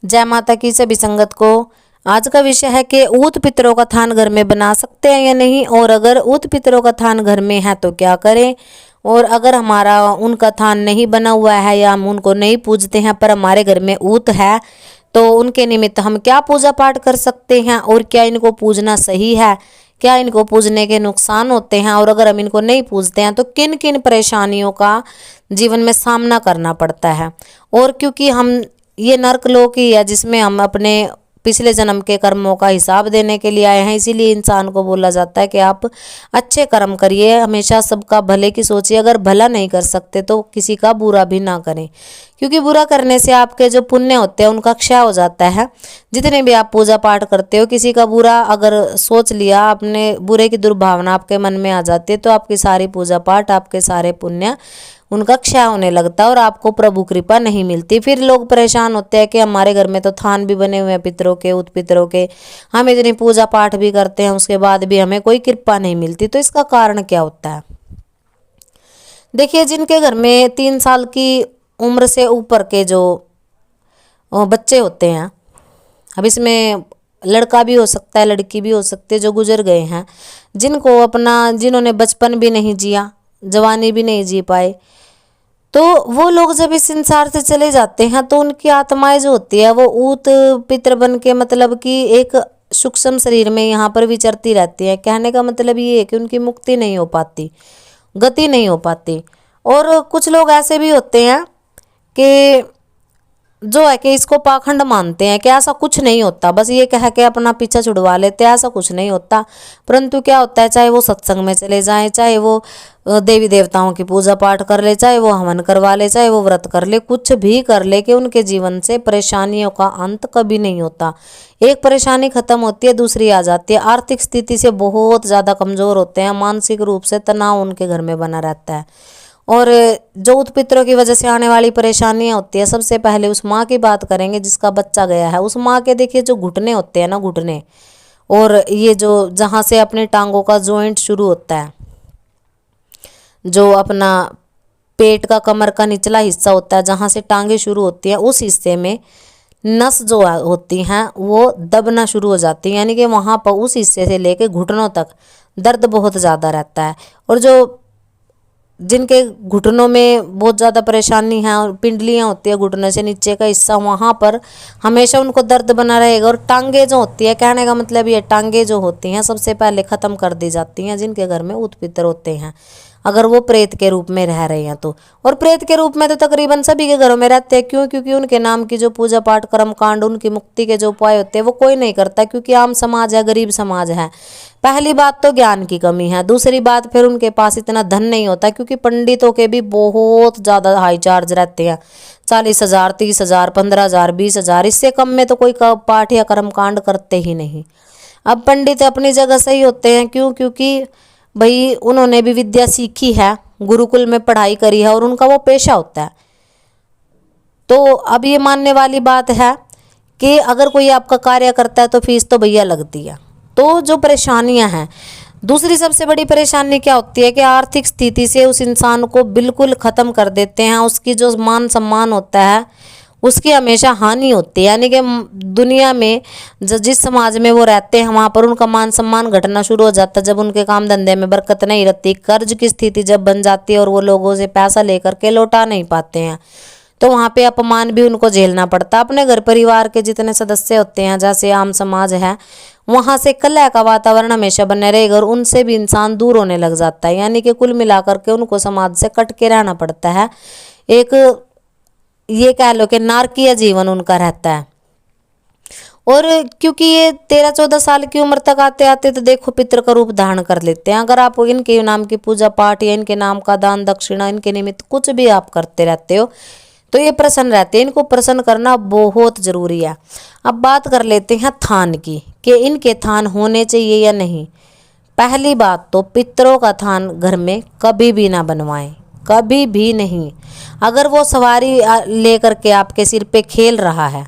जय माता की सभी संगत को। आज का विषय है कि ऊत पितरों का थान घर में बना सकते हैं या नहीं, और अगर ऊत पितरों का थान घर में है तो क्या करें, और अगर हमारा उनका थान नहीं बना हुआ है या हम उनको नहीं पूजते हैं पर हमारे घर में ऊत है तो उनके निमित्त हम क्या पूजा पाठ कर सकते हैं, और क्या इनको पूजना सही है, क्या इनको पूजने के नुकसान होते हैं, और अगर हम इनको नहीं पूजते हैं तो किन किन परेशानियों का जीवन में सामना करना पड़ता है। और क्योंकि हम ये नर्कलोक ही है जिसमें हम अपने पिछले जन्म के कर्मों का हिसाब देने के लिए आए हैं, इसीलिए इंसान को बोला जाता है कि आप अच्छे कर्म करिए, हमेशा सबका भले की सोचिए। अगर भला नहीं कर सकते तो किसी का बुरा भी ना करें, क्योंकि बुरा करने से आपके जो पुण्य होते हैं उनका क्षय हो जाता है। जितने भी आप पूजा पाठ करते हो, किसी का बुरा अगर सोच लिया, आपने बुरे की दुर्भावना आपके मन में आ जाती है तो आपकी सारी पूजा पाठ, आपके सारे पुण्य उनका क्षय होने लगता है और आपको प्रभु कृपा नहीं मिलती। फिर लोग परेशान होते हैं कि हमारे घर में तो थान भी बने हुए हैं पितरों के, उत पितरों के, हम इतनी पूजा पाठ भी करते हैं उसके बाद भी हमें कोई कृपा नहीं मिलती। तो इसका कारण क्या होता है? देखिए, जिनके घर में 3 साल की उम्र से ऊपर के जो बच्चे होते हैं, अब इसमें लड़का भी हो सकता है, लड़की भी हो सकती है, जो गुजर गए हैं, जिन्होंने बचपन भी नहीं जिया, जवानी भी नहीं जी पाए, तो वो लोग जब इस संसार से चले जाते हैं तो उनकी आत्माएं जो होती है वो ऊत पितर बन के, मतलब कि एक सूक्ष्म शरीर में यहाँ पर विचरती रहती है। कहने का मतलब ये है कि उनकी मुक्ति नहीं हो पाती, गति नहीं हो पाती। और कुछ लोग ऐसे भी होते हैं कि जो है कि इसको पाखंड मानते हैं कि ऐसा कुछ नहीं होता, बस ये कह के अपना पीछा छुड़वा लेते हैं, ऐसा कुछ नहीं होता। परंतु क्या होता है, चाहे वो सत्संग में चले जाएं, चाहे वो देवी देवताओं की पूजा पाठ कर ले, चाहे वो हवन करवा ले, चाहे वो व्रत कर ले, कुछ भी कर ले, कि उनके जीवन से परेशानियों का अंत कभी नहीं होता। एक परेशानी खत्म होती है, दूसरी आ जाती है। आर्थिक स्थिति से बहुत ज़्यादा कमज़ोर होते हैं, मानसिक रूप से तनाव उनके घर में बना रहता है। और जो उत्पितरों की वजह से आने वाली परेशानियां होती है, सबसे पहले उस माँ की बात करेंगे जिसका बच्चा गया है। उस माँ के देखिए जो घुटने होते हैं ना, घुटने, और ये जो जहाँ से अपने टांगों का जॉइंट शुरू होता है, जो अपना पेट का, कमर का निचला हिस्सा होता है जहाँ से टांगे शुरू होती हैं, उस हिस्से में नस जो होती हैं वो दबना शुरू हो जाती है। यानी कि वहाँ पर उस हिस्से से लेके घुटनों तक दर्द बहुत ज़्यादा रहता है। और जो जिनके घुटनों में बहुत ज़्यादा परेशानी है और पिंडलियाँ होती है घुटने से नीचे का हिस्सा, वहाँ पर हमेशा उनको दर्द बना रहेगा। और टांगे जो होती है, कहने का मतलब ये टांगे जो होती हैं सबसे पहले ख़त्म कर दी जाती हैं जिनके घर में ऊत पितर होते हैं, अगर वो प्रेत के रूप में रह रहे हैं तो। और प्रेत के रूप में तो तकरीबन सभी के घरों में रहते हैं। क्यों? क्योंकि उनके नाम की जो पूजा पाठ, कर्म कांड, उनकी मुक्ति के जो उपाय होते हैं वो कोई नहीं करता, क्योंकि आम समाज है, गरीब समाज है। पहली बात तो ज्ञान की कमी है, दूसरी बात फिर उनके पास इतना धन नहीं होता, क्योंकि पंडितों के भी बहुत ज़्यादा हाई चार्ज रहते हैं। 40,000, 30,000, 15,000, 20,000, इससे कम में तो कोई पाठ या कर्म कांड करते ही नहीं। अब पंडित अपनी जगह सही होते हैं, क्यों? क्योंकि भाई उन्होंने भी विद्या सीखी है, गुरुकुल में पढ़ाई करी है और उनका वो पेशा होता है। तो अब ये मानने वाली बात है कि अगर कोई आपका कार्य करता है तो फीस तो भैया लगती है। तो जो परेशानियां हैं, दूसरी सबसे बड़ी परेशानी क्या होती है कि आर्थिक स्थिति से उस इंसान को बिल्कुल ख़त्म कर देते हैं। उसकी जो मान सम्मान होता है उसकी हमेशा हानि होती है। यानी कि दुनिया में जिस समाज में वो रहते हैं वहाँ पर उनका मान सम्मान घटना शुरू हो जाता है। जब उनके काम धंधे में बरकत नहीं रहती, कर्ज की स्थिति जब बन जाती है और वो लोगों से पैसा लेकर के लौटा नहीं पाते हैं, तो वहाँ पे अपमान भी उनको झेलना पड़ता है। अपने घर परिवार के जितने सदस्य होते हैं, जैसे आम समाज है, वहाँ से कलह का वातावरण हमेशा बने रहेगा और उनसे भी इंसान दूर होने लग जाता है। यानी कि कुल मिलाकर के उनको समाज से कट के रहना पड़ता है। एक ये कह लो कि नारकीय जीवन उनका रहता है। और क्योंकि ये 13-14 साल की उम्र तक आते आते तो देखो पितृ का रूप धारण कर लेते हैं। अगर आप इनके नाम की पूजा पाठ या इनके नाम का दान दक्षिणा, इनके निमित्त कुछ भी आप करते रहते हो तो ये प्रसन्न रहते हैं। इनको प्रसन्न करना बहुत ज़रूरी है। अब बात कर लेते हैं थान की, कि इनके थान होने चाहिए या नहीं। पहली बात तो पितरों का थान घर में कभी भी ना बनवाएं, कभी भी नहीं। अगर वो सवारी लेकर के आपके सिर पे खेल रहा है,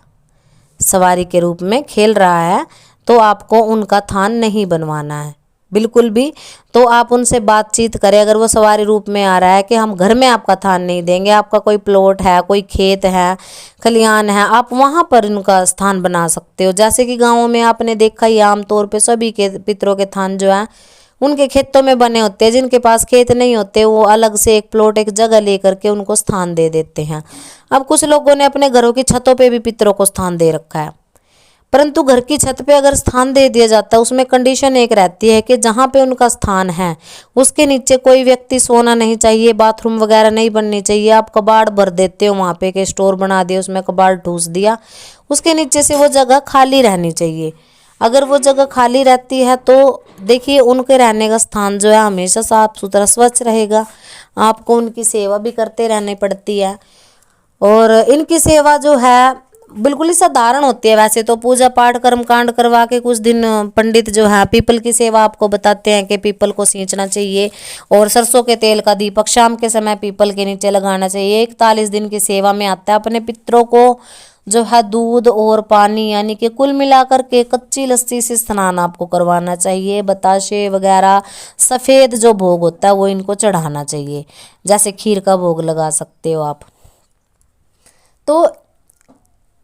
सवारी के रूप में खेल रहा है, तो आपको उनका थान नहीं बनवाना है, बिल्कुल भी, तो आप उनसे बातचीत करें। अगर वो सवारी रूप में आ रहा है कि हम घर में आपका थान नहीं देंगे, आपका कोई प्लॉट है, कोई खेत है, खलियान है, आप वहाँ पर उनका स्थान बना सकते हो। जैसे कि गाँवों में आपने देखा ही, आमतौर पे सभी के पितरों के थान जो है उनके खेतों में बने होते हैं। जिनके पास खेत नहीं होते वो अलग से एक प्लॉट, एक जगह लेकर के उनको स्थान दे देते हैं। अब कुछ लोगों ने अपने घरों की छतों पे भी पितरों को स्थान दे रखा है, परंतु घर की छत पे अगर स्थान दे दिया जाता है उसमें कंडीशन एक रहती है कि जहाँ पे उनका स्थान है उसके नीचे कोई व्यक्ति सोना नहीं चाहिए, बाथरूम वगैरह नहीं बननी चाहिए। आप कबाड़ भर देते हो वहाँ पे, के स्टोर बना दिया, उसमें कबाड़ ठूस दिया, उसके नीचे से वो जगह खाली रहनी चाहिए। अगर वो जगह खाली रहती है तो देखिए उनके रहने का स्थान जो है हमेशा साफ सुथरा स्वच्छ रहेगा। आपको उनकी सेवा भी करते रहनी पड़ती है, और इनकी सेवा जो है बिल्कुल ही साधारण होती है। वैसे तो पूजा पाठ कर्म कांड करवा के कुछ दिन पंडित जो है पीपल की सेवा आपको बताते हैं कि पीपल को सींचना चाहिए, और सरसों के तेल का दीपक शाम के समय पीपल के नीचे लगाना चाहिए। 41 दिन की सेवा में आता है। अपने पितरों को जो है दूध और पानी यानी कि कुल मिलाकर के कच्ची लस्सी से स्नान आपको करवाना चाहिए। बताशे वगैरह सफ़ेद जो भोग होता है वो इनको चढ़ाना चाहिए, जैसे खीर का भोग लगा सकते हो आप। तो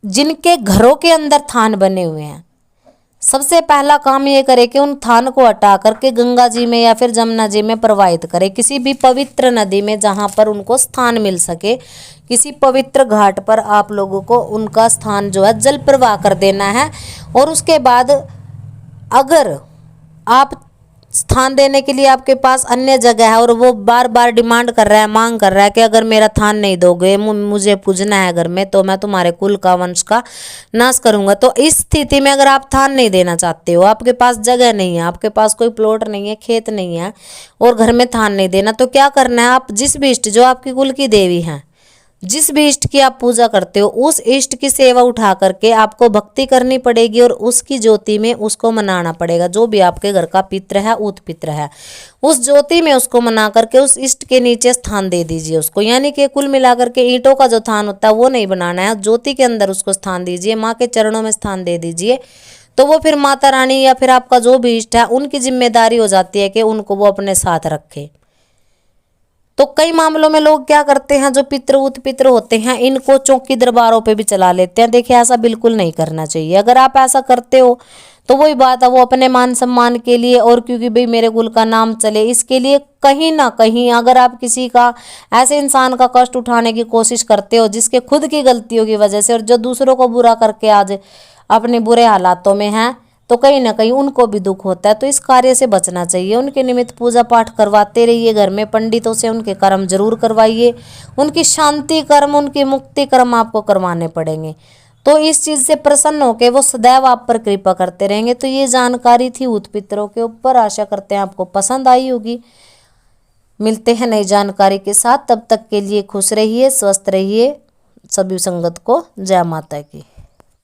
जिनके घरों के अंदर थान बने हुए हैं, सबसे पहला काम ये करे कि उन थान को हटा करके गंगा जी में या फिर जमुना जी में प्रवाहित करे, किसी भी पवित्र नदी में जहाँ पर उनको स्थान मिल सके। किसी पवित्र घाट पर आप लोगों को उनका स्थान जो है जल प्रवाह कर देना है। और उसके बाद अगर आप स्थान देने के लिए आपके पास अन्य जगह है और वो बार बार डिमांड कर रहा है, मांग कर रहा है कि अगर मेरा थान नहीं दोगे, मुझे पूजना है घर में, तो मैं तुम्हारे कुल का वंश का नाश करूंगा। तो इस स्थिति में अगर आप थान नहीं देना चाहते हो, आपके पास जगह नहीं है, आपके पास कोई प्लॉट नहीं है, खेत नहीं है, और घर में थान नहीं देना, तो क्या करना है, आप जिस भी इष्ट जो आपकी कुल की देवी हैं, जिस भी इष्ट की आप पूजा करते हो, उस इष्ट की सेवा उठा करके आपको भक्ति करनी पड़ेगी और उसकी ज्योति में उसको मनाना पड़ेगा। जो भी आपके घर का पित्र है, ऊत पित्र है, उस ज्योति में उसको मना करके उस इष्ट के नीचे स्थान दे दीजिए उसको। यानी कि कुल मिलाकर के ईंटों का जो थान होता है वो नहीं बनाना है, ज्योति के अंदर उसको स्थान दीजिए, माँ के चरणों में स्थान दे दीजिए। तो वो फिर माता रानी या फिर आपका जो भी इष्ट है उनकी जिम्मेदारी हो जाती है कि उनको वो अपने साथ रखे। तो कई मामलों में लोग क्या करते हैं, जो पितृ उत पितृ होते हैं इनको चौकी दरबारों पे भी चला लेते हैं। देखिए ऐसा बिल्कुल नहीं करना चाहिए। अगर आप ऐसा करते हो तो वही बात है, वो अपने मान सम्मान के लिए और क्योंकि भाई मेरे कुल का नाम चले, इसके लिए कहीं ना कहीं अगर आप किसी का ऐसे इंसान का कष्ट उठाने की कोशिश करते हो जिसके खुद की गलतियों की वजह से और जो दूसरों को बुरा करके आज अपने बुरे हालातों में है, तो कहीं ना कहीं उनको भी दुख होता है। तो इस कार्य से बचना चाहिए। उनके निमित्त पूजा पाठ करवाते रहिए, घर में पंडितों से उनके कर्म जरूर करवाइए। उनकी शांति कर्म, उनकी मुक्ति कर्म आपको करवाने पड़ेंगे। तो इस चीज़ से प्रसन्न होकर वो सदैव आप पर कृपा करते रहेंगे। तो ये जानकारी थी ऊत पितरों के ऊपर। आशा करते हैं आपको पसंद आई होगी। मिलते हैं नई जानकारी के साथ, तब तक के लिए खुश रहिए, स्वस्थ रहिए। सभी संगत को जय माता की।